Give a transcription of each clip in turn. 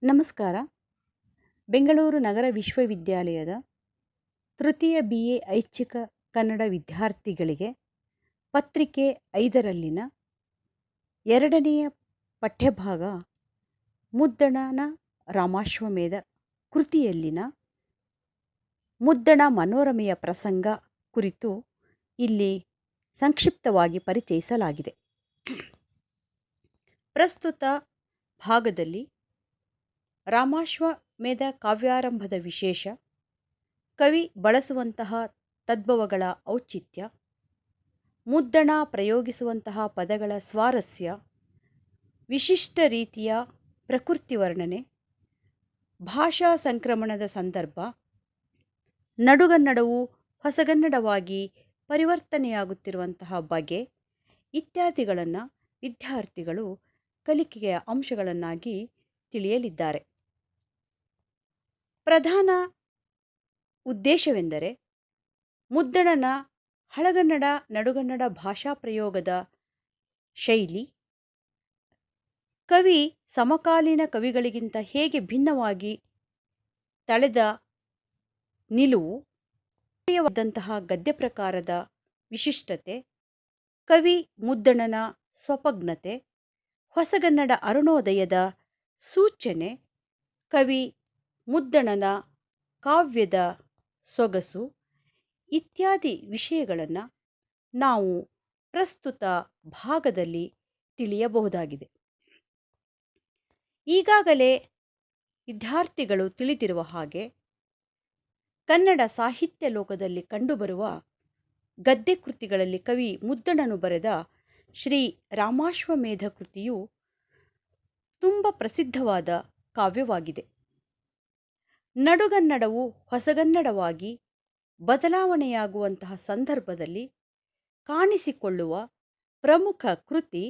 ನಮಸ್ಕಾರ. ಬೆಂಗಳೂರು ನಗರ ವಿಶ್ವವಿದ್ಯಾಲಯದ ತೃತೀಯ BA ಐಚ್ಛಿಕ ಕನ್ನಡ ವಿದ್ಯಾರ್ಥಿಗಳಿಗೆ ಪತ್ರಿಕೆ 5ರಲ್ಲಿನ 2ನೆಯ ಪಠ್ಯಭಾಗ ಮುದ್ದಣನ ರಾಮಾಶ್ವಮೇಧ ಕೃತಿಯಲ್ಲಿನ ಮುದ್ದಣ ಮನೋರಮೆಯ ಪ್ರಸಂಗ ಕುರಿತು ಇಲ್ಲಿ ಸಂಕ್ಷಿಪ್ತವಾಗಿ ಪರಿಚಯಿಸಲಾಗಿದೆ. ಪ್ರಸ್ತುತ ಭಾಗದಲ್ಲಿ ರಾಮಾಶ್ವಮೇಧ ಕಾವ್ಯಾರಂಭದ ವಿಶೇಷ, ಕವಿ ಬಳಸುವಂತಹ ತದ್ಭವಗಳ ಔಚಿತ್ಯ, ಮುದ್ದಣ ಪ್ರಯೋಗಿಸುವಂತಹ ಪದಗಳ ಸ್ವಾರಸ್ಯ, ವಿಶಿಷ್ಟ ರೀತಿಯ ಪ್ರಕೃತಿ ವರ್ಣನೆ, ಭಾಷಾ ಸಂಕ್ರಮಣದ ಸಂದರ್ಭ, ನಡುಗನ್ನಡವು ಹೊಸಗನ್ನಡವಾಗಿ ಪರಿವರ್ತನೆಯಾಗುತ್ತಿರುವಂತಹ ಬಗೆ ಇತ್ಯಾದಿಗಳನ್ನು ವಿದ್ಯಾರ್ಥಿಗಳು ಕಲಿಕೆಯ ಅಂಶಗಳನ್ನಾಗಿ ತಿಳಿಯಲಿದ್ದಾರೆ. ಪ್ರಧಾನ ಉದ್ದೇಶವೆಂದರೆ ಮುದ್ದಣನ ಹಳಗನ್ನಡ ನಡುಗನ್ನಡ ಭಾಷಾ ಪ್ರಯೋಗದ ಶೈಲಿ ಕವಿ ಸಮಕಾಲೀನ ಕವಿಗಳಿಗಿಂತ ಹೇಗೆ ಭಿನ್ನವಾಗಿ ತಳೆದ ನಿಲುವು, ದಂತಹ ಗದ್ಯ ಪ್ರಕಾರದ ವಿಶಿಷ್ಟತೆ, ಕವಿ ಮುದ್ದಣನ ಸ್ವಪಗ್ನತೆ, ಹೊಸಗನ್ನಡ ಅರುಣೋದಯದ ಸೂಚನೆ, ಕವಿ ಮುದ್ದಣನ ಕಾವ್ಯದ ಸೊಗಸು ಇತ್ಯಾದಿ ವಿಷಯಗಳನ್ನು ನಾವು ಪ್ರಸ್ತುತ ಭಾಗದಲ್ಲಿ ತಿಳಿಯಬಹುದಾಗಿದೆ. ಈಗಾಗಲೇ ವಿದ್ಯಾರ್ಥಿಗಳು ತಿಳಿದಿರುವ ಹಾಗೆ ಕನ್ನಡ ಸಾಹಿತ್ಯ ಲೋಕದಲ್ಲಿ ಕಂಡುಬರುವ ಗದ್ಯ ಕೃತಿಗಳಲ್ಲಿ ಕವಿ ಮುದ್ದಣನು ಬರೆದ ಶ್ರೀ ರಾಮಾಶ್ವಮೇಧ ಕೃತಿಯು ತುಂಬ ಪ್ರಸಿದ್ಧವಾದ ಕಾವ್ಯವಾಗಿದೆ. ನಡುಗನ್ನಡವು ಹೊಸಗನ್ನಡವಾಗಿ ಬದಲಾವಣೆಯಾಗುವಂತಹ ಸಂದರ್ಭದಲ್ಲಿ ಕಾಣಿಸಿಕೊಳ್ಳುವ ಪ್ರಮುಖ ಕೃತಿ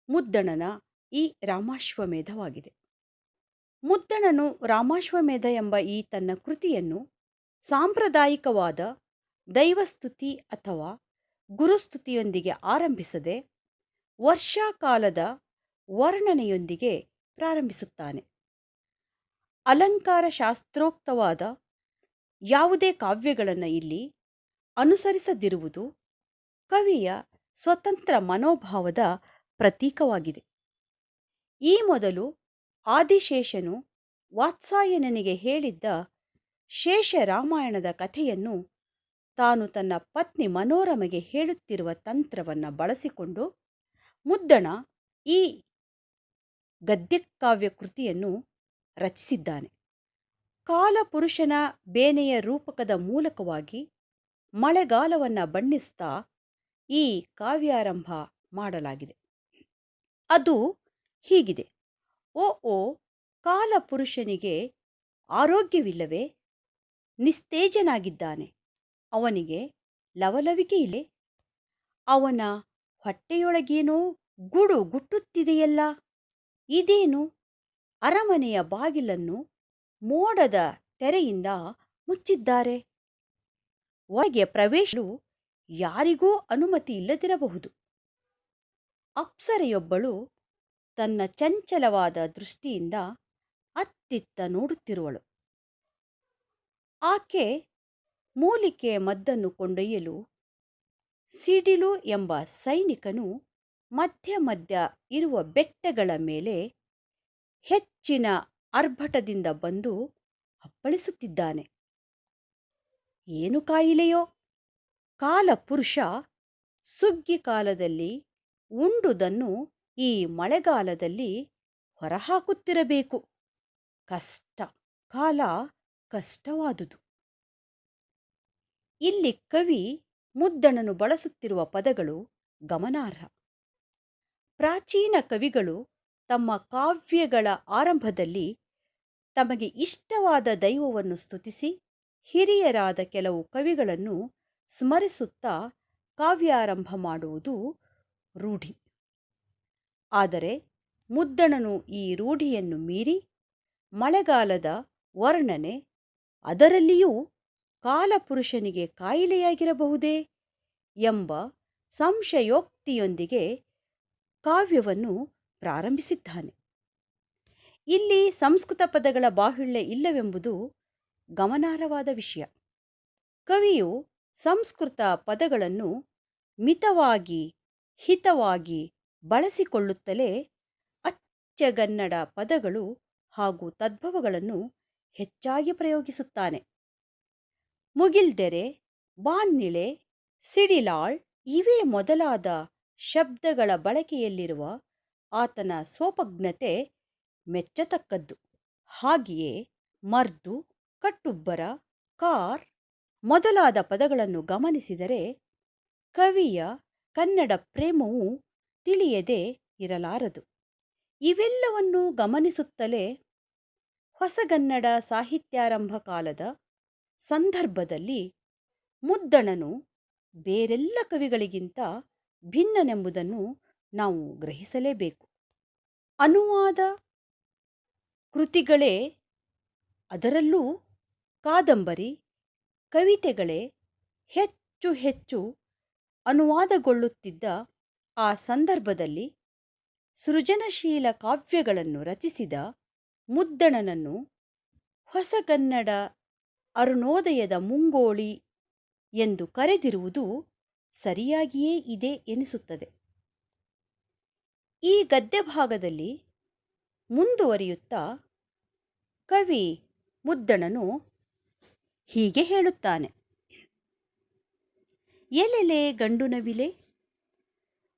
ಮುದ್ದಣನ ಈ ರಾಮಾಶ್ವಮೇಧವಾಗಿದೆ. ಮುದ್ದಣನು ರಾಮಾಶ್ವಮೇಧ ಎಂಬ ಈ ತನ್ನ ಕೃತಿಯನ್ನು ಸಾಂಪ್ರದಾಯಿಕವಾದ ದೈವಸ್ತುತಿ ಅಥವಾ ಗುರುಸ್ತುತಿಯೊಂದಿಗೆ ಆರಂಭಿಸದೆ ವರ್ಷಾಕಾಲದ ವರ್ಣನೆಯೊಂದಿಗೆ ಪ್ರಾರಂಭಿಸುತ್ತಾನೆ. ಅಲಂಕಾರ ಶಾಸ್ತ್ರೋಕ್ತವಾದ ಯಾವುದೇ ಕಾವ್ಯಗಳನ್ನು ಇಲ್ಲಿ ಅನುಸರಿಸದಿರುವುದು ಕವಿಯ ಸ್ವತಂತ್ರ ಮನೋಭಾವದ ಪ್ರತೀಕವಾಗಿದೆ. ಈ ಮೊದಲು ಆದಿಶೇಷನು ವಾತ್ಸಾಯನನಿಗೆ ಹೇಳಿದ್ದ ಶೇಷ ರಾಮಾಯಣದ ಕಥೆಯನ್ನು ತಾನು ತನ್ನ ಪತ್ನಿ ಮನೋರಮೆಗೆ ಹೇಳುತ್ತಿರುವ ತಂತ್ರವನ್ನು ಬಳಸಿಕೊಂಡು ಮುದ್ದಣ ಈ ಗದ್ಯಕಾವ್ಯ ಕೃತಿಯನ್ನು ರಚಿಸಿದ್ದಾನೆ. ಕಾಲಪುರುಷನ ಬೇನೆಯ ರೂಪಕದ ಮೂಲಕವಾಗಿ ಮಳೆಗಾಲವನ್ನು ಬಣ್ಣಿಸ್ತಾ ಈ ಕಾವ್ಯಾರಂಭ ಮಾಡಲಾಗಿದೆ. ಅದು ಹೀಗಿದೆ: ಓ ಕಾಲಪುರುಷನಿಗೆ ಆರೋಗ್ಯವಿಲ್ಲವೇ? ನಿಸ್ತೇಜನಾಗಿದ್ದಾನೆ. ಅವನಿಗೆ ಲವಲವಿಕೆ ಇಲ್ಲೇ? ಅವನ ಹೊಟ್ಟೆಯೊಳಗೇನೋ ಗುಡು ಗುಟ್ಟುತ್ತಿದೆಯಲ್ಲ, ಇದೇನು? ಅರಮನೆಯ ಬಾಗಿಲನ್ನು ಮೋಡದ ತೆರೆಯಿಂದ ಮುಚ್ಚಿದ್ದಾರೆ. ಒಳಗೆ ಪ್ರವೇಶಿಸಲು ಯಾರಿಗೂ ಅನುಮತಿ ಇಲ್ಲದಿರಬಹುದು. ಅಪ್ಸರೆಯೊಬ್ಬಳು ತನ್ನ ಚಂಚಲವಾದ ದೃಷ್ಟಿಯಿಂದ ಅತ್ತಿತ್ತ ನೋಡುತ್ತಿರುವಳು. ಆಕೆ ಮೂಲಿಕೆ ಮದ್ದನ್ನು ಕೊಂಡೊಯ್ಯಲು ಸಿಡಿಲು ಎಂಬ ಸೈನಿಕನು ಮಧ್ಯ ಇರುವ ಬೆಟ್ಟಗಳ ಮೇಲೆ ಹೆಚ್ಚಿನ ಆರ್ಭಟದಿಂದ ಬಂದು ಅಪ್ಪಳಿಸುತ್ತಿದ್ದಾನೆ. ಏನು ಕಾಯಿಲೆಯೋ? ಕಾಲಪುರುಷ ಸುಗ್ಗಿ ಕಾಲದಲ್ಲಿ ಉಂಡುದನ್ನು ಈ ಮಳೆಗಾಲದಲ್ಲಿ ಹೊರಹಾಕುತ್ತಿರಬೇಕು. ಕಷ್ಟ, ಕಾಲ ಕಷ್ಟವಾದುದು. ಇಲ್ಲಿ ಕವಿ ಮುದ್ದಣನು ಬಳಸುತ್ತಿರುವ ಪದಗಳು ಗಮನಾರ್ಹ. ಪ್ರಾಚೀನ ಕವಿಗಳು ತಮ್ಮ ಕಾವ್ಯಗಳ ಆರಂಭದಲ್ಲಿ ತಮಗೆ ಇಷ್ಟವಾದ ದೈವವನ್ನು ಸ್ತುತಿಸಿ ಹಿರಿಯರಾದ ಕೆಲವು ಕವಿಗಳನ್ನು ಸ್ಮರಿಸುತ್ತಾ ಕಾವ್ಯಾರಂಭ ಮಾಡುವುದು ರೂಢಿ. ಆದರೆ ಮುದ್ದಣನು ಈ ರೂಢಿಯನ್ನು ಮೀರಿ ಮಳೆಗಾಲದ ವರ್ಣನೆ, ಅದರಲ್ಲಿಯೂ ಕಾಲಪುರುಷನಿಗೆ ಕಾಯಿಲೆಯಾಗಿರಬಹುದೇ ಎಂಬ ಸಂಶಯೋಕ್ತಿಯೊಂದಿಗೆ ಕಾವ್ಯವನ್ನು ಪ್ರಾರಂಭಿಸಿದ್ದಾನೆ. ಇಲ್ಲಿ ಸಂಸ್ಕೃತ ಪದಗಳ ಬಾಹುಳ್ಯ ಇಲ್ಲವೆಂಬುದು ಗಮನಾರ್ಹವಾದ ವಿಷಯ. ಕವಿಯು ಸಂಸ್ಕೃತ ಪದಗಳನ್ನು ಮಿತವಾಗಿ ಹಿತವಾಗಿ ಬಳಸಿಕೊಳ್ಳುತ್ತಲೇ ಅಚ್ಚಗನ್ನಡ ಪದಗಳು ಹಾಗೂ ತದ್ಭವಗಳನ್ನು ಹೆಚ್ಚಾಗಿ ಪ್ರಯೋಗಿಸುತ್ತಾನೆ. ಮುಗಿಲ್ದೆರೆ, ಬಾನ್ನಿಳೆ, ಸಿಡಿಲಾಳ್ ಇವೇ ಮೊದಲಾದ ಶಬ್ದಗಳ ಬಳಕೆಯಲ್ಲಿರುವ ಆತನ ಸ್ವೋಪಜ್ಞತೆ ಮೆಚ್ಚತಕ್ಕದ್ದು. ಹಾಗೆಯೇ ಮರ್ದು, ಕಟ್ಟುಬ್ಬರ, ಕಾರ್ ಮೊದಲಾದ ಪದಗಳನ್ನು ಗಮನಿಸಿದರೆ ಕವಿಯ ಕನ್ನಡ ಪ್ರೇಮವು ತಿಳಿಯದೇ ಇರಲಾರದು. ಇವೆಲ್ಲವನ್ನು ಗಮನಿಸುತ್ತಲೇ ಹೊಸಗನ್ನಡ ಸಾಹಿತ್ಯಾರಂಭ ಕಾಲದ ಸಂದರ್ಭದಲ್ಲಿ ಮುದ್ದಣನು ಬೇರೆಲ್ಲ ಕವಿಗಳಿಗಿಂತ ಭಿನ್ನನೆಂಬುದನ್ನು ನಾವು ಗ್ರಹಿಸಲೇಬೇಕು. ಅನುವಾದ ಕೃತಿಗಳೇ, ಅದರಲ್ಲೂ ಕಾದಂಬರಿ ಕವಿತೆಗಳೇ ಹೆಚ್ಚು ಹೆಚ್ಚು ಅನುವಾದಗೊಳ್ಳುತ್ತಿದ್ದ ಆ ಸಂದರ್ಭದಲ್ಲಿ ಸೃಜನಶೀಲ ಕಾವ್ಯಗಳನ್ನು ರಚಿಸಿದ ಮುದ್ದಣನನ್ನು ಹೊಸಗನ್ನಡ ಅರುಣೋದಯದ ಮುಂಗೋಳಿ ಎಂದು ಕರೆದಿರುವುದು ಸರಿಯಾಗಿಯೇ ಇದೆ ಎನಿಸುತ್ತದೆ. ಈ ಗದ್ಯ ಭಾಗದಲ್ಲಿ ಮುಂದುವರಿಯುತ್ತಾ ಕವಿ ಮುದ್ದಣನು ಹೀಗೆ ಹೇಳುತ್ತಾನೆ. ಎಲೆಲೆ ಗಂಡು ನವಿಲೆ,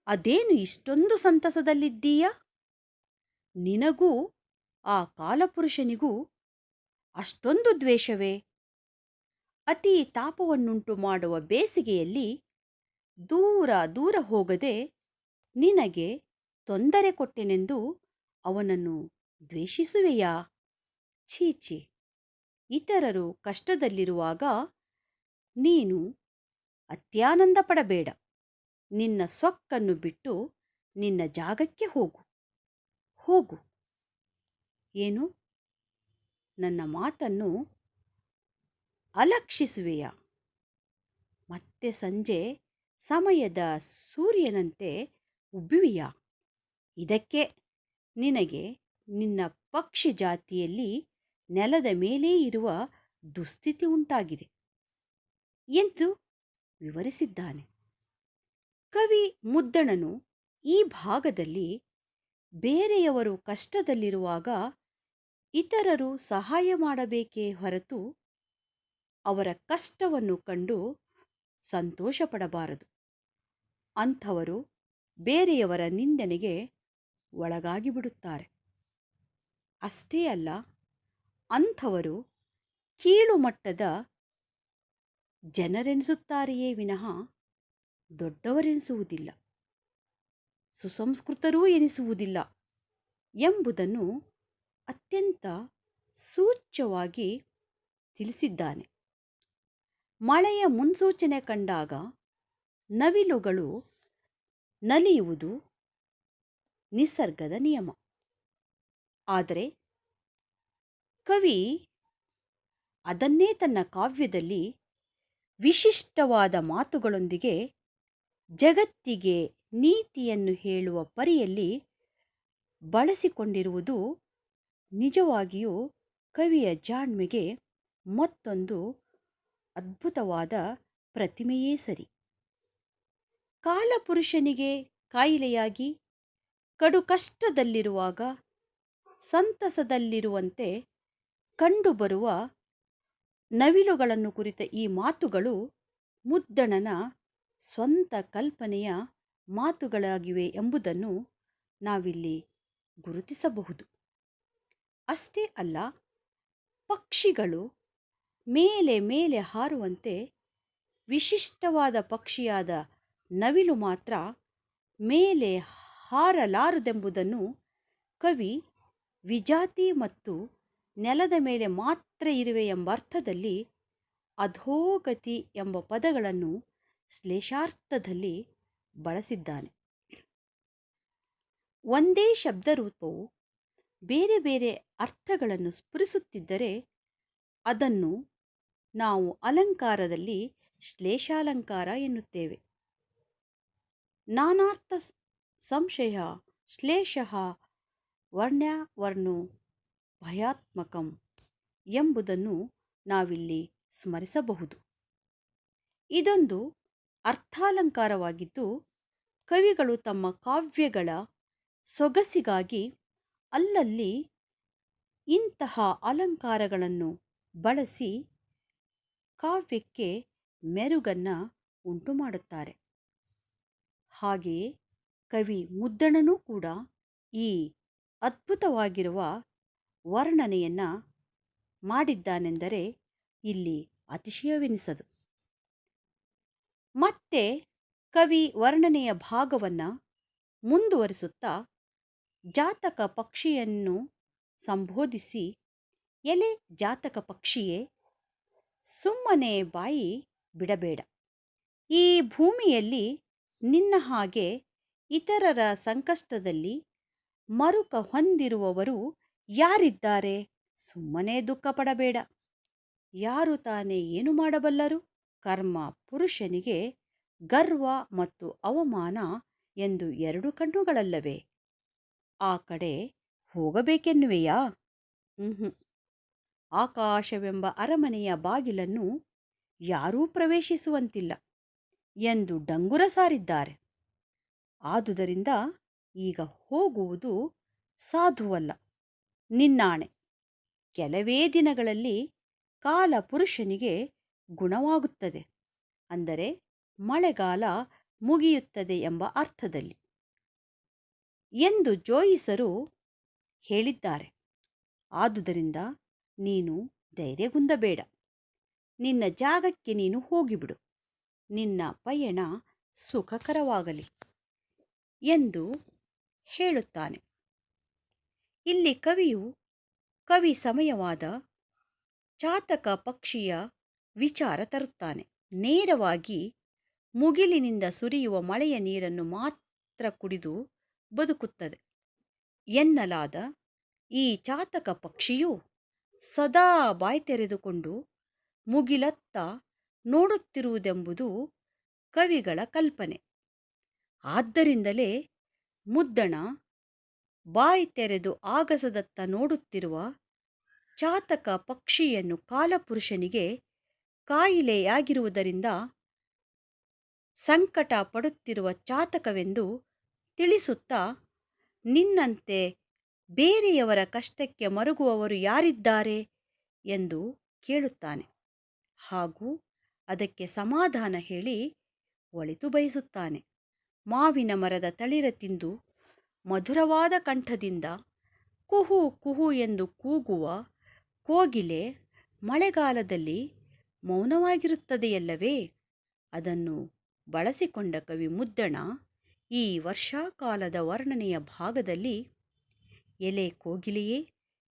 ಅದೇನು ಇಷ್ಟೊಂದು ಸಂತಸದಲ್ಲಿದ್ದೀಯ? ನಿನಗೂ ಆ ಕಾಲಪುರುಷನಿಗೂ ಅಷ್ಟೊಂದು ದ್ವೇಷವೇ? ಅತಿ ತಾಪವನ್ನುಂಟು ಮಾಡುವ ಬೇಸಿಗೆಯಲ್ಲಿ ದೂರ ದೂರ ಹೋಗದೆ ನಿನಗೆ ತೊಂದರೆ ಕೊಟ್ಟೆನೆಂದು ಅವನನ್ನು ದ್ವೇಷಿಸುವೆಯಾ? ಛೀಚಿ, ಇತರರು ಕಷ್ಟದಲ್ಲಿರುವಾಗ ನೀನು ಅತ್ಯಾನಂದ ಪಡಬೇಡ. ನಿನ್ನ ಸೊಕ್ಕನ್ನು ಬಿಟ್ಟು ನಿನ್ನ ಜಾಗಕ್ಕೆ ಹೋಗು. ಹೋಗು. ಏನು, ನನ್ನ ಮಾತನ್ನು ಅಲಕ್ಷಿಸುವೆಯಾ? ಮತ್ತೆ ಸಂಜೆ ಸಮಯದ ಸೂರ್ಯನಂತೆ ಉಬ್ಬುವಿಯಾ? ಇದಕ್ಕೆ ನಿನಗೆ ನಿನ್ನ ಪಕ್ಷಿ ಜಾತಿಯಲ್ಲಿ ನೆಲದ ಮೇಲೇ ಇರುವ ದುಸ್ಥಿತಿ ಉಂಟಾಗಿದೆ ಎಂದು ವಿವರಿಸಿದ್ದಾನೆ. ಕವಿ ಮುದ್ದಣನು ಈ ಭಾಗದಲ್ಲಿ ಬೇರೆಯವರು ಕಷ್ಟದಲ್ಲಿರುವಾಗ ಇತರರು ಸಹಾಯ ಮಾಡಬೇಕೇ ಹೊರತು ಅವರ ಕಷ್ಟವನ್ನು ಕಂಡು ಸಂತೋಷ ಪಡಬಾರದು. ಅಂಥವರು ಬೇರೆಯವರ ನಿಂದನೆಗೆ ಒಳಗಾಗಿ ಬಿಡುತ್ತಾರೆ. ಅಷ್ಟೇ ಅಲ್ಲ, ಅಂಥವರು ಕೀಳು ಮಟ್ಟದ ಜನರೆನಿಸುತ್ತಾರೆಯೇ ವಿನಃ ದೊಡ್ಡವರೆನಿಸುವುದಿಲ್ಲ, ಸುಸಂಸ್ಕೃತರೂ ಎನಿಸುವುದಿಲ್ಲ ಎಂಬುದನ್ನು ಅತ್ಯಂತ ಸೂಚ್ಯವಾಗಿ ತಿಳಿಸಿದ್ದಾನೆ. ಮಳೆಯ ಮುನ್ಸೂಚನೆ ಕಂಡಾಗ ನವಿಲುಗಳು ನಲಿಯುವುದು ನಿಸರ್ಗದ ನಿಯಮ. ಆದರೆ ಕವಿ ಅದನ್ನೇ ತನ್ನ ಕಾವ್ಯದಲ್ಲಿ ವಿಶಿಷ್ಟವಾದ ಮಾತುಗಳೊಂದಿಗೆ ಜಗತ್ತಿಗೆ ನೀತಿಯನ್ನು ಹೇಳುವ ಪರಿಯಲ್ಲಿ ಬಳಸಿಕೊಂಡಿರುವುದು ನಿಜವಾಗಿಯೂ ಕವಿಯ ಜಾಣ್ಮೆಗೆ ಮತ್ತೊಂದು ಅದ್ಭುತವಾದ ಪ್ರತಿಮೆಯೇ ಸರಿ. ಕಾಲಪುರುಷನಿಗೆ ಕಾಯಿಲೆಯಾಗಿ ಕಡು ಕಷ್ಟದಲ್ಲಿರುವಾಗ ಸಂತಸದಲ್ಲಿರುವಂತೆ ಕಂಡುಬರುವ ನವಿಲುಗಳನ್ನು ಕುರಿತ ಈ ಮಾತುಗಳು ಮುದ್ದಣನ ಸ್ವಂತ ಕಲ್ಪನೆಯ ಮಾತುಗಳಾಗಿವೆ ಎಂಬುದನ್ನು ನಾವಿಲ್ಲಿ ಗುರುತಿಸಬಹುದು. ಅಷ್ಟೇ ಅಲ್ಲ, ಪಕ್ಷಿಗಳು ಮೇಲೆ ಮೇಲೆ ಹಾರುವಂತೆ ವಿಶಿಷ್ಟವಾದ ಪಕ್ಷಿಯಾದ ನವಿಲು ಮಾತ್ರ ಮೇಲೆ ಹಾರಲಾರದೆಂಬುದನ್ನು ಕವಿ ವಿಜಾತಿ ಮತ್ತು ನೆಲದ ಮೇಲೆ ಮಾತ್ರ ಇರುವೆ ಎಂಬರ್ಥದಲ್ಲಿ ಅಧೋಗತಿ ಎಂಬ ಪದಗಳನ್ನು ಶ್ಲೇಷಾರ್ಥದಲ್ಲಿ ಬಳಸಿದ್ದಾನೆ. ಒಂದೇ ಶಬ್ದರೂಪವು ಬೇರೆ ಬೇರೆ ಅರ್ಥಗಳನ್ನು ಸ್ಫುರಿಸುತ್ತಿದ್ದರೆ ಅದನ್ನು ನಾವು ಅಲಂಕಾರದಲ್ಲಿ ಶ್ಲೇಷಾಲಂಕಾರ ಎನ್ನುತ್ತೇವೆ. ನಾನಾರ್ಥ ಸಂಶಯ ಶ್ಲೇಷ ವರ್ಣ್ಯ ವರ್ಣೋ ಭಯಾತ್ಮಕಂ ಎಂಬುದನ್ನು ನಾವಿಲ್ಲಿ ಸ್ಮರಿಸಬಹುದು. ಇದೊಂದು ಅರ್ಥಾಲಂಕಾರವಾಗಿದ್ದು, ಕವಿಗಳು ತಮ್ಮ ಕಾವ್ಯಗಳ ಸೊಗಸಿಗಾಗಿ ಅಲ್ಲಲ್ಲಿ ಇಂತಹ ಅಲಂಕಾರಗಳನ್ನು ಬಳಸಿ ಕಾವ್ಯಕ್ಕೆ ಮೆರುಗನ್ನು ಉಂಟು ಮಾಡುತ್ತಾರೆ. ಹಾಗೆಯೇ ಕವಿ ಮುದ್ದಣನೂ ಕೂಡ ಈ ಅದ್ಭುತವಾಗಿರುವ ವರ್ಣನೆಯನ್ನು ಮಾಡಿದ್ದಾನೆಂದರೆ ಇಲ್ಲಿ ಅತಿಶಯವೆನಿಸದು. ಮತ್ತೆ ಕವಿ ವರ್ಣನೆಯ ಭಾಗವನ್ನು ಮುಂದುವರಿಸುತ್ತಾ ಜಾತಕ ಪಕ್ಷಿಯನ್ನು ಸಂಬೋಧಿಸಿ, ಎಲೆ ಜಾತಕ ಪಕ್ಷಿಯೇ, ಸುಮ್ಮನೆ ಬಾಯಿ ಬಿಡಬೇಡ. ಈ ಭೂಮಿಯಲ್ಲಿ ನಿನ್ನ ಹಾಗೆ ಇತರರ ಸಂಕಷ್ಟದಲ್ಲಿ ಮರುಕ ಹೊಂದಿರುವವರು ಯಾರಿದ್ದಾರೆ? ಸುಮ್ಮನೆ ದುಃಖ ಪಡಬೇಡ. ಯಾರು ತಾನೇ ಏನು ಮಾಡಬಲ್ಲರು? ಕರ್ಮ ಪುರುಷನಿಗೆ ಗರ್ವ ಮತ್ತು ಅವಮಾನ ಎಂದು ಎರಡು ಕಣ್ಣುಗಳಲ್ಲವೇ? ಆ ಕಡೆ ಹೋಗಬೇಕೆನ್ನುವೆಯಾ? ಆಕಾಶವೆಂಬ ಅರಮನೆಯ ಬಾಗಿಲನ್ನು ಯಾರೂ ಪ್ರವೇಶಿಸುವಂತಿಲ್ಲ ಎಂದು ಡಂಗುರ ಸಾರಿದ್ದಾರೆ. ಆದುದರಿಂದ ಈಗ ಹೋಗುವುದು ಸಾಧುವಲ್ಲ. ನಿನ್ನಾಣೆ, ಕೆಲವೇ ದಿನಗಳಲ್ಲಿ ಕಾಲ ಪುರುಷನಿಗೆ ಗುಣವಾಗುತ್ತದೆ, ಅಂದರೆ ಮಳೆಗಾಲ ಮುಗಿಯುತ್ತದೆ ಎಂಬ ಅರ್ಥದಲ್ಲಿ ಎಂದು ಜೋಯಿಸರು ಹೇಳಿದ್ದಾರೆ. ಆದುದರಿಂದ ನೀನು ಧೈರ್ಯಗುಂದಬೇಡ. ನಿನ್ನ ಜಾಗಕ್ಕೆ ನೀನು ಹೋಗಿಬಿಡು. ನಿನ್ನ ಪಯಣ ಸುಖಕರವಾಗಲಿ ಎಂದು ಹೇಳುತ್ತಾನೆ. ಇಲ್ಲಿ ಕವಿಯು ಕವಿ ಸಮಯವಾದ ಚಾತಕ ಪಕ್ಷಿಯ ವಿಚಾರ ತರುತ್ತಾನೆ. ನೇರವಾಗಿ ಮುಗಿಲಿನಿಂದ ಸುರಿಯುವ ಮಳೆಯ ನೀರನ್ನು ಮಾತ್ರ ಕುಡಿದು ಬದುಕುತ್ತದೆ ಎನ್ನಲಾದ ಈ ಚಾತಕ ಪಕ್ಷಿಯು ಸದಾ ಬಾಯಿ ತೆರೆದುಕೊಂಡು ಮುಗಿಲತ್ತ ನೋಡುತ್ತಿರುವುದೆಂಬುದು ಕವಿಗಳ ಕಲ್ಪನೆ. ಆದ್ದರಿಂದಲೇ ಮುದ್ದಣ ಬಾಯಿ ತೆರೆದು ಆಗಸದತ್ತ ನೋಡುತ್ತಿರುವ ಚಾತಕ ಪಕ್ಷಿಯನ್ನು ಕಾಲಪುರುಷನಿಗೆ ಕಾಯಿಲೆಯಾಗಿರುವುದರಿಂದ ಸಂಕಟ ಪಡುತ್ತಿರುವ ಚಾತಕವೆಂದು ತಿಳಿಸುತ್ತಾ, ನಿನ್ನಂತೆ ಬೇರೆಯವರ ಕಷ್ಟಕ್ಕೆ ಮರುಗುವವರು ಯಾರಿದ್ದಾರೆ ಎಂದು ಕೇಳುತ್ತಾನೆ. ಹಾಗೂ ಅದಕ್ಕೆ ಸಮಾಧಾನ ಹೇಳಿ ಒಳಿತು ಬಯಸುತ್ತಾನೆ. ಮಾವಿನ ಮರದ ತಳಿರ ತಿಂದು ಮಧುರವಾದ ಕಂಠದಿಂದ ಕುಹು ಕುಹು ಎಂದು ಕೂಗುವ ಕೋಗಿಲೆ ಮಳೆಗಾಲದಲ್ಲಿ ಮೌನವಾಗಿರುತ್ತದೆಯಲ್ಲವೇ? ಅದನ್ನು ಬಳಸಿಕೊಂಡ ಕವಿ ಮುದ್ದಣ ಈ ವರ್ಷಾಕಾಲದ ವರ್ಣನೆಯ ಭಾಗದಲ್ಲಿ, ಎಲೆ ಕೋಗಿಲೆಯೇ,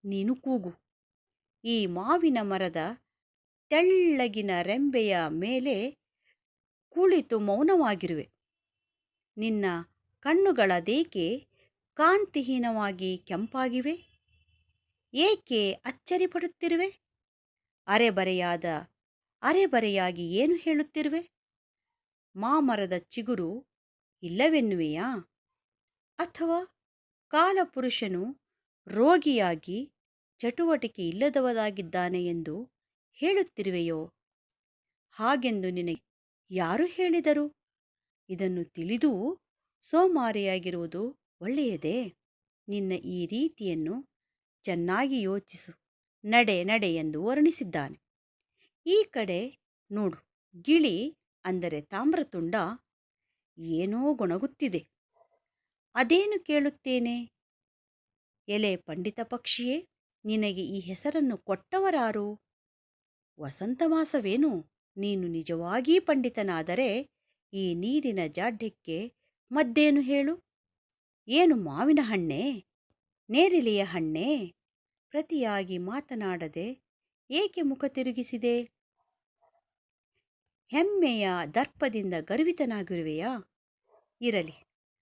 ನೀನು ಕೂಗು. ಈ ಮಾವಿನ ಮರದ ತೆಳ್ಳಗಿನ ರೆಂಬೆಯ ಮೇಲೆ ಕುಳಿತು ಮೌನವಾಗಿರುವೆ. ನಿನ್ನ ಕಣ್ಣುಗಳದೇಕೆ ಕಾಂತಿಹೀನವಾಗಿ ಕೆಂಪಾಗಿವೆ? ಏಕೆ ಅಚ್ಚರಿ ಪಡುತ್ತಿರುವೆ? ಅರೆಬರೆಯಾಗಿ ಏನು ಹೇಳುತ್ತಿರುವೆ? ಮಾಮರದ ಚಿಗುರು ಇಲ್ಲವೆನ್ನುವೆಯಾ? ಅಥವಾ ಕಾಲಪುರುಷನು ರೋಗಿಯಾಗಿ ಚಟುವಟಿಕೆ ಇಲ್ಲದವನಾಗಿದ್ದಾನೆ ಎಂದು ಹೇಳುತ್ತಿರುವೆಯೋ? ಹಾಗೆಂದು ನಿನಗೆ ಯಾರು ಹೇಳಿದರು? ಇದನ್ನು ತಿಳಿದೂ ಸೋಮಾರಿಯಾಗಿರುವುದು ಒಳ್ಳೆಯದೇ? ನಿನ್ನ ಈ ರೀತಿಯನ್ನು ಚೆನ್ನಾಗಿ ಯೋಚಿಸು, ನಡೆ ನಡೆ ಎಂದು ವರ್ಣಿಸಿದ್ದಾನೆ. ಈ ಕಡೆ ನೋಡು, ಗಿಳಿ ಅಂದರೆ ತಾಮ್ರತುಂಡ ಏನೋ ಗೊಣಗುತ್ತಿದೆ. ಅದೇನು ಕೇಳುತ್ತೇನೆ? ಎಲೆ ಪಂಡಿತ ಪಕ್ಷಿಯೇ, ನಿನಗೆ ಈ ಹೆಸರನ್ನು ಕೊಟ್ಟವರಾರು? ವಸಂತ ಮಾಸವೇನು? ನೀನು ನಿಜವಾಗೀ ಪಂಡಿತನಾದರೆ ಈ ನೀರಿನ ಜಾಡ್ಯಕ್ಕೆ ಮದ್ದೇನು ಹೇಳು? ಏನು ಮಾವಿನ ಹಣ್ಣೇ? ನೇರಿಲೆಯ ಹಣ್ಣೇ? ಪ್ರತಿಯಾಗಿ ಮಾತನಾಡದೆ ಏಕೆ ಮುಖ ತಿರುಗಿಸಿದೆ? ಹೆಮ್ಮೆಯ ದರ್ಪದಿಂದ ಗರ್ವಿತನಾಗಿರುವೆಯಾ? ಇರಲಿ,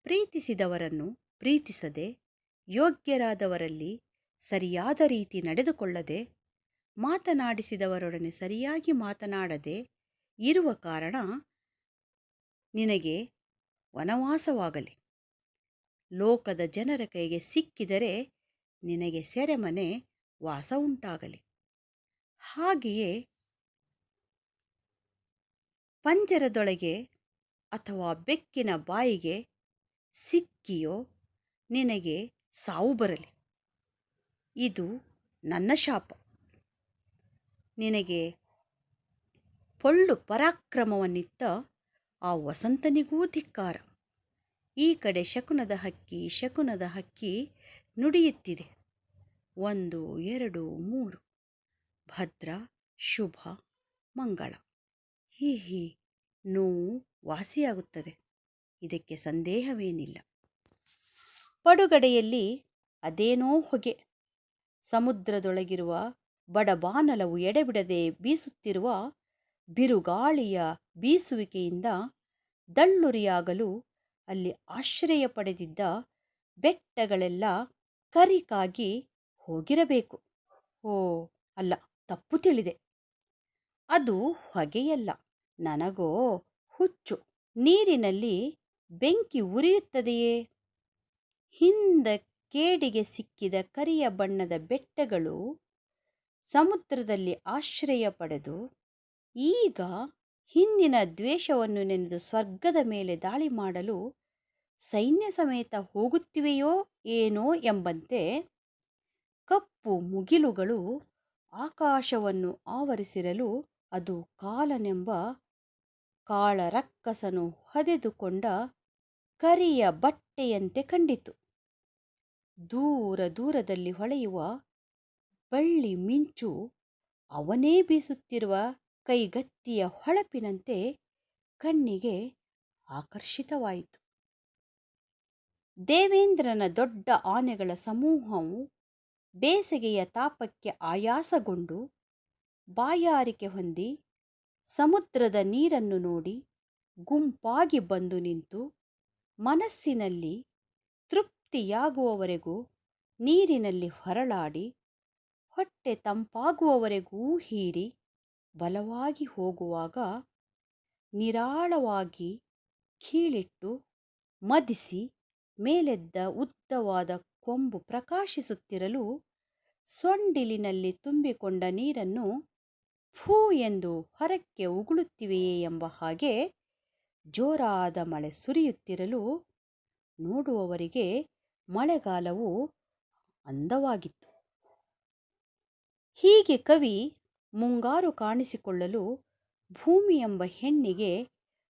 ಪ್ರೀತಿಸಿದವರನ್ನು ಪ್ರೀತಿಸದೆ, ಯೋಗ್ಯರಾದವರಲ್ಲಿ ಸರಿಯಾದ ರೀತಿ ನಡೆದುಕೊಳ್ಳದೆ, ಮಾತನಾಡಿಸಿದವರೊಡನೆ ಸರಿಯಾಗಿ ಮಾತನಾಡದೆ ಇರುವ ಕಾರಣ ನಿನಗೆ ವನವಾಸವಾಗಲಿ. ಲೋಕದ ಜನರ ಕೈಗೆ ಸಿಕ್ಕಿದರೆ ನಿನಗೆ ಸೆರೆಮನೆ ವಾಸ ಉಂಟಾಗಲಿ. ಹಾಗೆಯೇ ಪಂಜರದೊಳಗೆ ಅಥವಾ ಬೆಕ್ಕಿನ ಬಾಯಿಗೆ ಸಿಕ್ಕಿಯೋ ನಿನಗೆ ಸಾವು ಬರಲಿ. ಇದು ನನ್ನ ಶಾಪ. ನಿನಗೆ ಪೊಳ್ಳು ಪರಾಕ್ರಮವನ್ನಿತ್ತ ಆ ವಸಂತನಿಗೂ ಧಿಕ್ಕಾರ. ಈ ಕಡೆ ಶಕುನದ ಹಕ್ಕಿ ನುಡಿಯುತ್ತಿದೆ. 1 2 3 ಭದ್ರ ಶುಭ ಮಂಗಳ. ಹೀ ನೋವು ವಾಸಿಯಾಗುತ್ತದೆ, ಇದಕ್ಕೆ ಸಂದೇಹವೇನಿಲ್ಲ. ಪಡುಗಡೆಯಲ್ಲಿ ಅದೇನೋ ಹೊಗೆ. ಸಮುದ್ರದೊಳಗಿರುವ ಬಡಬಾನಲವು ಎಡೆಬಿಡದೆ ಬೀಸುತ್ತಿರುವ ಬಿರುಗಾಳಿಯ ಬೀಸುವಿಕೆಯಿಂದ ದಳ್ಳುರಿಯಾಗಲು ಅಲ್ಲಿ ಆಶ್ರಯ ಪಡೆದಿದ್ದ ಬೆಟ್ಟಗಳೆಲ್ಲ ಕರಿಕಾಗಿ ಹೋಗಿರಬೇಕು. ಓ ಅಲ್ಲ, ತಪ್ಪು ತಿಳಿದೆ. ಅದು ಹೊಗೆಯಲ್ಲ, ನನಗೋ ಹುಚ್ಚು. ನೀರಿನಲ್ಲಿ ಬೆಂಕಿ ಉರಿಯುತ್ತದೆಯೇ? ಹಿಂದ ಕೇಡಿಗೆ ಸಿಕ್ಕಿದ ಕರಿಯ ಬಣ್ಣದ ಬೆಟ್ಟಗಳು ಸಮುದ್ರದಲ್ಲಿ ಆಶ್ರಯ ಪಡೆದು ಈಗ ಹಿಂದಿನ ದ್ವೇಷವನ್ನು ನೆನೆದು ಸ್ವರ್ಗದ ಮೇಲೆ ದಾಳಿ ಮಾಡಲು ಸೈನ್ಯ ಸಮೇತ ಹೋಗುತ್ತಿವೆಯೋ ಏನೋ ಎಂಬಂತೆ ಕಪ್ಪು ಮುಗಿಲುಗಳು ಆಕಾಶವನ್ನು ಆವರಿಸಿರಲು ಅದು ಕಾಲನೆಂಬ ಕಾಳರಕ್ಕಸನು ಹೊದೆದುಕೊಂಡ ಕರಿಯ ಬಟ್ಟೆಯಂತೆ ಕಂಡಿತು. ದೂರದಲ್ಲಿ ಹೊಳೆಯುವ ಬಳ್ಳಿ ಮಿಂಚು ಅವನೇ ಬೀಸುತ್ತಿರುವ ಕೈಗತ್ತಿಯ ಹೊಳಪಿನಂತೆ ಕಣ್ಣಿಗೆ ಆಕರ್ಷಿತವಾಯಿತು. ದೇವೇಂದ್ರನ ದೊಡ್ಡ ಆನೆಗಳ ಸಮೂಹವು ಬೇಸಗೆಯ ತಾಪಕ್ಕೆ ಆಯಾಸಗೊಂಡು ಬಾಯಾರಿಕೆ ಹೊಂದಿ ಸಮುದ್ರದ ನೀರನ್ನು ನೋಡಿ ಗುಂಪಾಗಿ ಬಂದು ನಿಂತು ಮನಸ್ಸಿನಲ್ಲಿ ತೃಪ್ತಿಯಾಗುವವರೆಗೂ ನೀರಿನಲ್ಲಿ ಹೊರಳಾಡಿ ಹೊಟ್ಟೆ ತಂಪಾಗುವವರೆಗೂ ಹೀರಿ ಬಲವಾಗಿ ಹೋಗುವಾಗ ನಿರಾಳವಾಗಿ ಕೀಳಿಟ್ಟು ಮದಿಸಿ ಮೇಲೆದ್ದ ಉದ್ದವಾದ ಕೊಂಬು ಪ್ರಕಾಶಿಸುತ್ತಿರಲು ಸೊಂಡಿಲಿನಲ್ಲಿ ತುಂಬಿಕೊಂಡ ನೀರನ್ನು ಫೂ ಎಂದು ಹೊರಕ್ಕೆ ಉಗುಳುತ್ತಿವೆಯೇ ಎಂಬ ಹಾಗೆ ಜೋರಾದ ಮಳೆ ಸುರಿಯುತ್ತಿರಲು ನೋಡುವವರಿಗೆ ಮಳೆಗಾಲವು ಅಂದವಾಗಿತ್ತು. ಹೀಗೆ ಕವಿ ಮುಂಗಾರು ಕಾಣಿಸಿಕೊಳ್ಳಲು ಭೂಮಿ ಎಂಬ ಹೆಣ್ಣಿಗೆ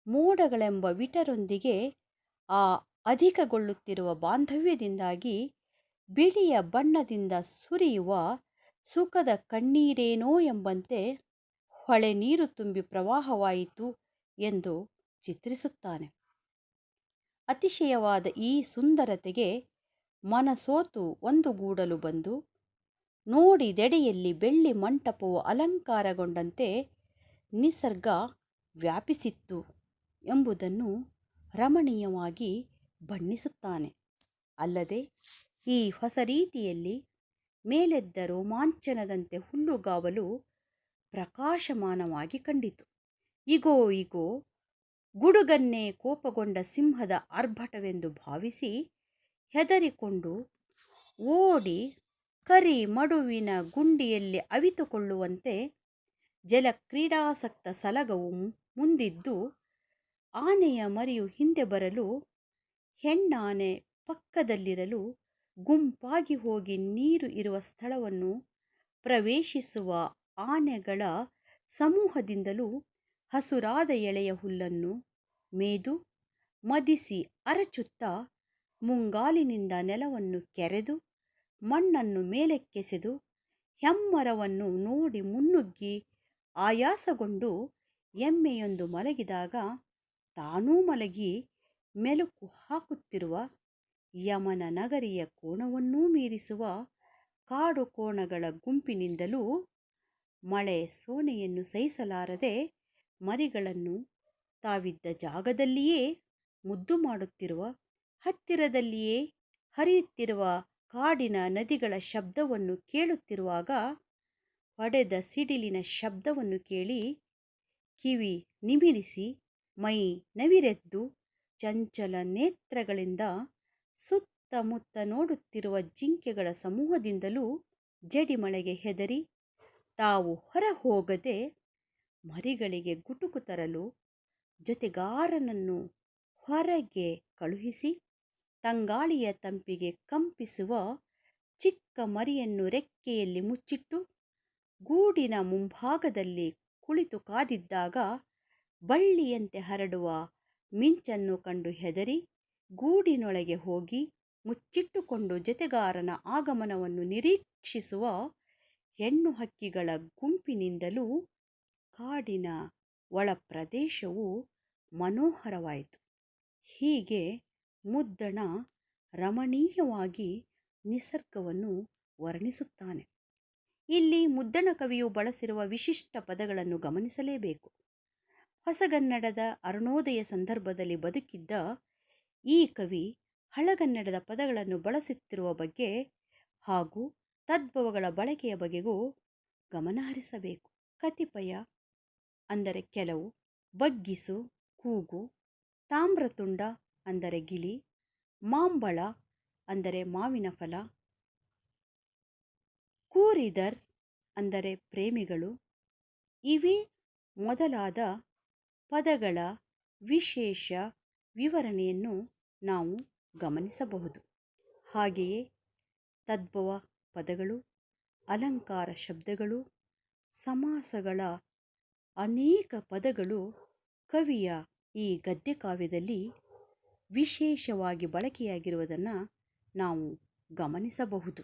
ಮೋಡಗಳೆಂಬ ವಿಟರೊಂದಿಗೆ ಆ ಅಧಿಕಗೊಳ್ಳುತ್ತಿರುವ ಬಾಂಧವ್ಯದಿಂದಾಗಿ ಬಿಳಿಯ ಬಣ್ಣದಿಂದ ಸುರಿಯುವ ಸುಖದ ಕಣ್ಣೀರೇನೋ ಎಂಬಂತೆ ಹೊಳೆ ನೀರು ತುಂಬಿ ಪ್ರವಾಹವಾಯಿತು ಎಂದು ಚಿತ್ರಿಸುತ್ತಾನೆ. ಅತಿಶಯವಾದ ಈ ಸುಂದರತೆಗೆ ಮನಸೋತು ಒಂದುಗೂಡಲು ಬಂದು ನೋಡಿದೆಡೆಯಲ್ಲಿ ಬೆಳ್ಳಿ ಮಂಟಪವು ಅಲಂಕಾರಗೊಂಡಂತೆ ನಿಸರ್ಗ ವ್ಯಾಪಿಸಿತ್ತು ಎಂಬುದನ್ನು ರಮಣೀಯವಾಗಿ ಬಣ್ಣಿಸುತ್ತಾನೆ. ಅಲ್ಲದೆ ಈ ಹೊಸ ರೀತಿಯಲ್ಲಿ ಮೇಲೆದ್ದ ರೋಮಾಂಚನದಂತೆ ಹುಲ್ಲುಗಾವಲು ಪ್ರಕಾಶಮಾನವಾಗಿ ಕಂಡಿತು. ಇಗೋ ಗುಡುಗನ್ನೇ ಕೋಪಗೊಂಡ ಸಿಂಹದ ಆರ್ಭಟವೆಂದು ಭಾವಿಸಿ ಹೆದರಿಕೊಂಡು ಓಡಿ ಕರಿ ಮಡುವಿನ ಗುಂಡಿಯಲ್ಲಿ ಅವಿತುಕೊಳ್ಳುವಂತೆ ಜಲಕ್ರೀಡಾಸಕ್ತ ಸಲಗವು ಮುಂದಿದ್ದು ಆನೆಯ ಮರಿಯು ಹಿಂದೆ ಬರಲು ಹೆಣ್ಣಾನೆ ಪಕ್ಕದಲ್ಲಿರಲು ಗುಂಪಾಗಿ ಹೋಗಿ ನೀರು ಇರುವ ಸ್ಥಳವನ್ನು ಪ್ರವೇಶಿಸುವ ಆನೆಗಳ ಸಮೂಹದಿಂದಲೂ ಹಸುರಾದ ಎಳೆಯ ಹುಲ್ಲನ್ನು ಮೇದು ಮದಿಸಿ ಅರಚುತ್ತಾ ಮುಂಗಾಲಿನಿಂದ ನೆಲವನ್ನು ಕೆರೆದು ಮಣ್ಣನ್ನು ಮೇಲಕ್ಕೆಸೆದು ಹೆಮ್ಮರವನ್ನು ನೋಡಿ ಮುನ್ನುಗ್ಗಿ ಆಯಾಸಗೊಂಡು ಎಮ್ಮೆಯೊಂದು ಮಲಗಿದಾಗ ತಾನೂ ಮಲಗಿ ಮೆಲುಕು ಹಾಕುತ್ತಿರುವ ಯಮನ ನಗರಿಯ ಕೋಣವನ್ನೂ ಮೀರಿಸುವ ಕಾಡು ಕೋಣಗಳ ಗುಂಪಿನಿಂದಲೂ ಮಳೆ ಸೋನೆಯನ್ನು ಸಹಿಸಲಾರದೆ ಮರಿಗಳನ್ನು ತಾವಿದ್ದ ಜಾಗದಲ್ಲಿಯೇ ಮುದ್ದು ಮಾಡುತ್ತಿರುವ, ಹತ್ತಿರದಲ್ಲಿಯೇ ಹರಿಯುತ್ತಿರುವ ಕಾಡಿನ ನದಿಗಳ ಶಬ್ದವನ್ನು ಕೇಳುತ್ತಿರುವಾಗ ಹೊಡೆದ ಸಿಡಿಲಿನ ಶಬ್ದವನ್ನು ಕೇಳಿ ಕಿವಿ ನಿಮಿರಿಸಿ ಮೈ ನವಿರೆದ್ದು ಚಂಚಲ ನೇತ್ರಗಳಿಂದ ಸುತ್ತಮುತ್ತ ನೋಡುತ್ತಿರುವ ಜಿಂಕೆಗಳ ಸಮೂಹದಿಂದಲೂ ಜಡಿಮಳೆಗೆ ಹೆದರಿ ತಾವು ಹೊರ ಹೋಗದೆ ಮರಿಗಳಿಗೆ ಗುಟುಕು ತರಲು ಜೊತೆಗಾರನನ್ನು ಹೊರಗೆ ಕಳುಹಿಸಿ ತಂಗಾಳಿಯ ತಂಪಿಗೆ ಕಂಪಿಸುವ ಚಿಕ್ಕ ಮರಿಯನ್ನು ರೆಕ್ಕೆಯಲ್ಲಿ ಮುಚ್ಚಿಟ್ಟು ಗೂಡಿನ ಮುಂಭಾಗದಲ್ಲಿ ಕುಳಿತು ಕಾದಿದ್ದಾಗ ಬಳ್ಳಿಯಂತೆ ಹರಡುವ ಮಿಂಚನ್ನು ಕಂಡು ಹೆದರಿ ಗೂಡಿನೊಳಗೆ ಹೋಗಿ ಮುಚ್ಚಿಟ್ಟುಕೊಂಡು ಜೊತೆಗಾರನ ಆಗಮನವನ್ನು ನಿರೀಕ್ಷಿಸುವ ಹೆಣ್ಣು ಹಕ್ಕಿಗಳ ಗುಂಪಿನಿಂದಲೂ ಕಾಡಿನ ಒಳಪ್ರದೇಶವು ಮನೋಹರವಾಯಿತು. ಹೀಗೆ ಮುದ್ದಣ ರಮಣೀಯವಾಗಿ ನಿಸರ್ಗವನ್ನು ವರ್ಣಿಸುತ್ತಾನೆ. ಇಲ್ಲಿ ಮುದ್ದಣ ಕವಿಯು ಬಳಸಿರುವ ವಿಶಿಷ್ಟ ಪದಗಳನ್ನು ಗಮನಿಸಲೇಬೇಕು. ಹೊಸಗನ್ನಡದ ಅರುಣೋದಯ ಸಂದರ್ಭದಲ್ಲಿ ಬದುಕಿದ್ದ ಈ ಕವಿ ಹಳಗನ್ನಡದ ಪದಗಳನ್ನು ಬಳಸುತ್ತಿರುವ ಬಗ್ಗೆ ಹಾಗೂ ತದ್ಭವಗಳ ಬಳಕೆಯ ಬಗೆಗೂ ಗಮನಹರಿಸಬೇಕು. ಕತಿಪಯ ಅಂದರೆ ಕೆಲವು, ಬಗ್ಗಿಸು ಕೂಗು, ತಾಮ್ರತುಂಡ ಅಂದರೆ ಗಿಳಿ, ಮಾಂಬಳ ಅಂದರೆ ಮಾವಿನ ಫಲ, ಕೂರಿದರ್ ಅಂದರೆ ಪ್ರೇಮಿಗಳು, ಇವೇ ಮೊದಲಾದ ಪದಗಳ ವಿಶೇಷ ವಿವರಣೆಯನ್ನು ನಾವು ಗಮನಿಸಬಹುದು. ಹಾಗೆಯೇ ತದ್ಭವ ಪದಗಳು, ಅಲಂಕಾರ ಶಬ್ದಗಳು, ಸಮಾಸಗಳ ಅನೇಕ ಪದಗಳು ಕವಿಯ ಈ ಗದ್ಯಕಾವ್ಯದಲ್ಲಿ ವಿಶೇಷವಾಗಿ ಬಳಕೆಯಾಗಿರುವುದನ್ನು ನಾವು ಗಮನಿಸಬಹುದು.